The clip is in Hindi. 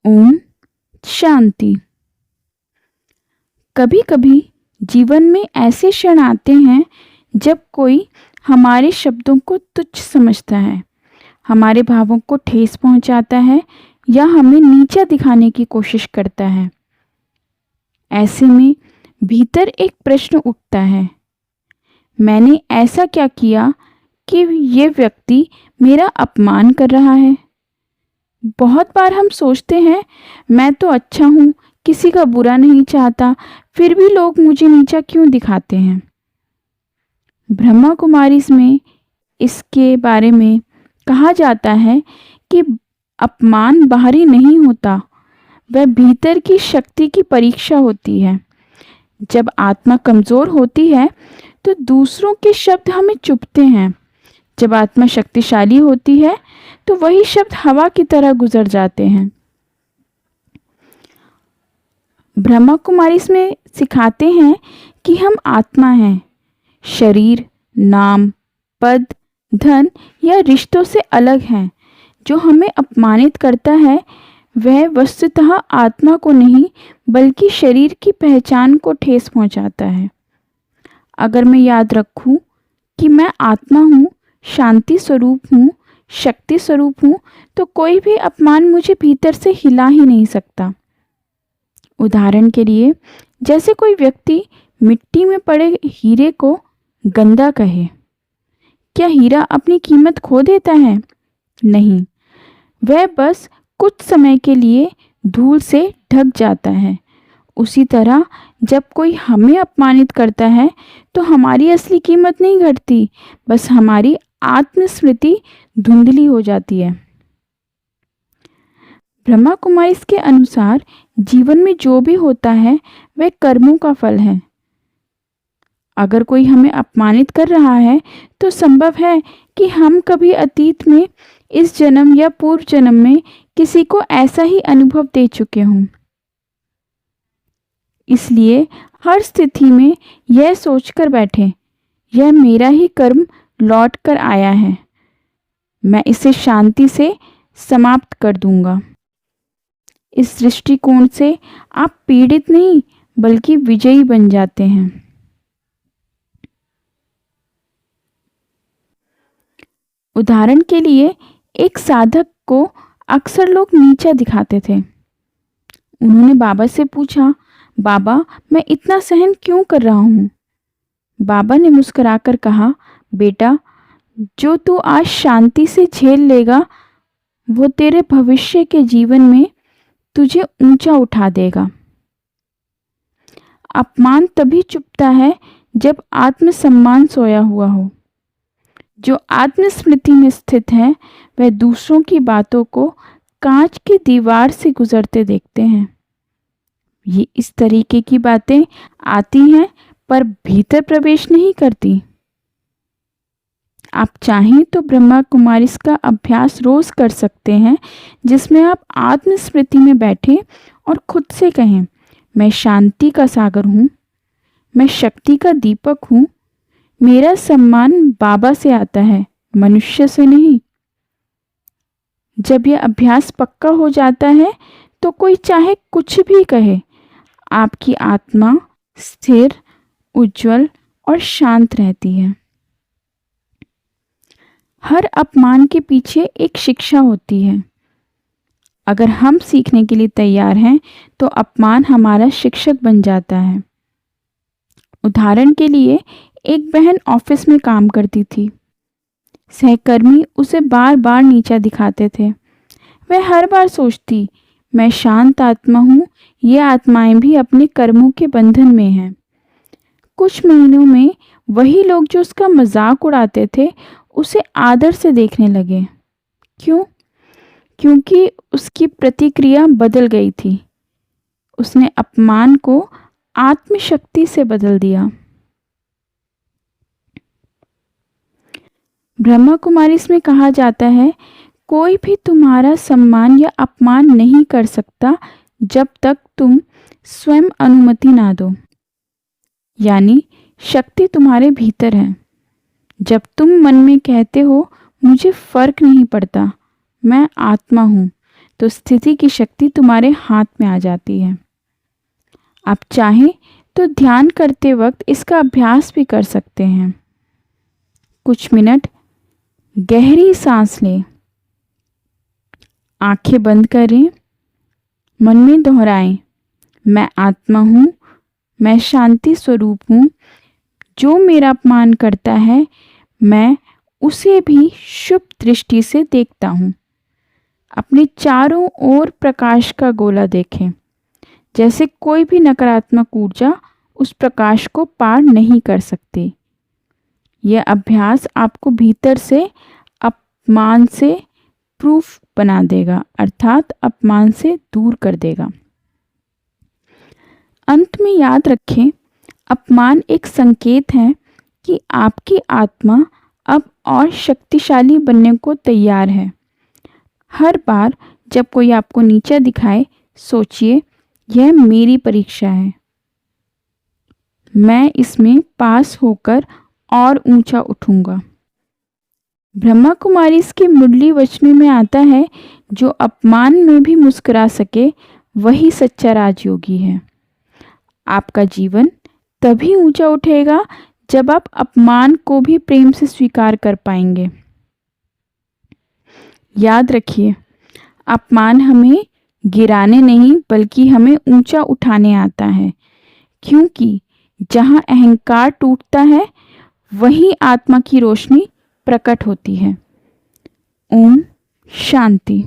ओम शांति। कभी कभी जीवन में ऐसे क्षण आते हैं जब कोई हमारे शब्दों को तुच्छ समझता है, हमारे भावों को ठेस पहुंचाता है या हमें नीचा दिखाने की कोशिश करता है। ऐसे में भीतर एक प्रश्न उठता है, मैंने ऐसा क्या किया कि ये व्यक्ति मेरा अपमान कर रहा है। बहुत बार हम सोचते हैं, मैं तो अच्छा हूँ, किसी का बुरा नहीं चाहता, फिर भी लोग मुझे नीचा क्यों दिखाते हैं। ब्रह्मा कुमारी में इसके बारे में कहा जाता है कि अपमान बाहरी नहीं होता, वह भीतर की शक्ति की परीक्षा होती है। जब आत्मा कमज़ोर होती है तो दूसरों के शब्द हमें चुभते हैं। जब आत्मा शक्तिशाली होती है तो वही शब्द हवा की तरह गुजर जाते हैं। ब्रह्मा कुमारी इसमें सिखाते हैं कि हम आत्मा हैं। शरीर, नाम, पद, धन या रिश्तों से अलग हैं। जो हमें अपमानित करता है वह वस्तुतः आत्मा को नहीं बल्कि शरीर की पहचान को ठेस पहुंचाता है। अगर मैं याद रखूं कि मैं आत्मा हूँ, शांति स्वरूप हूँ, शक्ति स्वरूप हूँ, तो कोई भी अपमान मुझे भीतर से हिला ही नहीं सकता। उदाहरण के लिए, जैसे कोई व्यक्ति मिट्टी में पड़े हीरे को गंदा कहे, क्या हीरा अपनी कीमत खो देता है? नहीं, वह बस कुछ समय के लिए धूल से ढक जाता है। उसी तरह जब कोई हमें अपमानित करता है तो हमारी असली कीमत नहीं घटती, बस हमारी आत्मस्मृति धुंधली हो जाती है। ब्रह्मा कुमारी के अनुसार जीवन में जो भी होता है वह कर्मों का फल है। अगर कोई हमें अपमानित कर रहा है तो संभव है कि हम कभी अतीत में, इस जन्म या पूर्व जन्म में किसी को ऐसा ही अनुभव दे चुके हों। इसलिए हर स्थिति में यह सोचकर बैठें, यह मेरा ही कर्म लौट कर आया है, मैं इसे शांति से समाप्त कर दूंगा। इस दृष्टिकोण से आप पीड़ित नहीं बल्कि विजयी बन जाते हैं। उदाहरण के लिए, एक साधक को अक्सर लोग नीचा दिखाते थे। उन्होंने बाबा से पूछा, बाबा मैं इतना सहन क्यों कर रहा हूँ? बाबा ने मुस्कुराकर कहा, बेटा जो तू आज शांति से झेल लेगा वो तेरे भविष्य के जीवन में तुझे ऊंचा उठा देगा। अपमान तभी चुभता है जब आत्मसम्मान सोया हुआ हो। जो आत्मस्मृति में स्थित है वह दूसरों की बातों को कांच की दीवार से गुजरते देखते हैं। ये इस तरीके की बातें आती हैं पर भीतर प्रवेश नहीं करती। आप चाहें तो ब्रह्मा कुमारी का अभ्यास रोज कर सकते हैं, जिसमें आप आत्मस्मृति में बैठें और खुद से कहें, मैं शांति का सागर हूँ, मैं शक्ति का दीपक हूँ, मेरा सम्मान बाबा से आता है, मनुष्य से नहीं। जब यह अभ्यास पक्का हो जाता है तो कोई चाहे कुछ भी कहे, आपकी आत्मा स्थिर, उज्जवल और शांत रहती है। हर अपमान के पीछे एक शिक्षा होती है। अगर हम सीखने के लिए तैयार हैं तो अपमान हमारा शिक्षक बन जाता है। उदाहरण के लिए, एक बहन ऑफिस में काम करती थी। सहकर्मी उसे बार बार नीचा दिखाते थे। वह हर बार सोचती, मैं शांत आत्मा हूँ, ये आत्माएं भी अपने कर्मों के बंधन में हैं। कुछ महीनों में वही लोग जो उसका मजाक उड़ाते थे उसे आदर से देखने लगे। क्यों? क्योंकि उसकी प्रतिक्रिया बदल गई थी। उसने अपमान को आत्मशक्ति से बदल दिया। ब्रह्मा कुमारी में कहा जाता है, कोई भी तुम्हारा सम्मान या अपमान नहीं कर सकता जब तक तुम स्वयं अनुमति ना दो। यानी शक्ति तुम्हारे भीतर है। जब तुम मन में कहते हो मुझे फर्क नहीं पड़ता, मैं आत्मा हूँ, तो स्थिति की शक्ति तुम्हारे हाथ में आ जाती है। आप चाहें तो ध्यान करते वक्त इसका अभ्यास भी कर सकते हैं। कुछ मिनट गहरी सांस लें, आंखें बंद करें, मन में दोहराएं, मैं आत्मा हूँ, मैं शांति स्वरूप हूँ। जो मेरा अपमान करता है मैं उसे भी शुभ दृष्टि से देखता हूँ। अपने चारों ओर प्रकाश का गोला देखें, जैसे कोई भी नकारात्मक ऊर्जा उस प्रकाश को पार नहीं कर सकती। यह अभ्यास आपको भीतर से अपमान से प्रूफ बना देगा, अर्थात अपमान से दूर कर देगा। अंत में याद रखें, अपमान एक संकेत है कि आपकी आत्मा अब और शक्तिशाली बनने को तैयार है। हर बार जब कोई आपको नीचा दिखाए, सोचिए, यह मेरी परीक्षा है, मैं इसमें पास होकर और ऊंचा उठूंगा। ब्रह्मा कुमारी के मुरली वचनों में आता है, जो अपमान में भी मुस्कुरा सके वही सच्चा राजयोगी है। आपका जीवन तभी ऊंचा उठेगा जब आप अपमान को भी प्रेम से स्वीकार कर पाएंगे। याद रखिए, अपमान हमें गिराने नहीं बल्कि हमें ऊंचा उठाने आता है, क्योंकि जहाँ अहंकार टूटता है वहीं आत्मा की रोशनी प्रकट होती है। ओम शांति।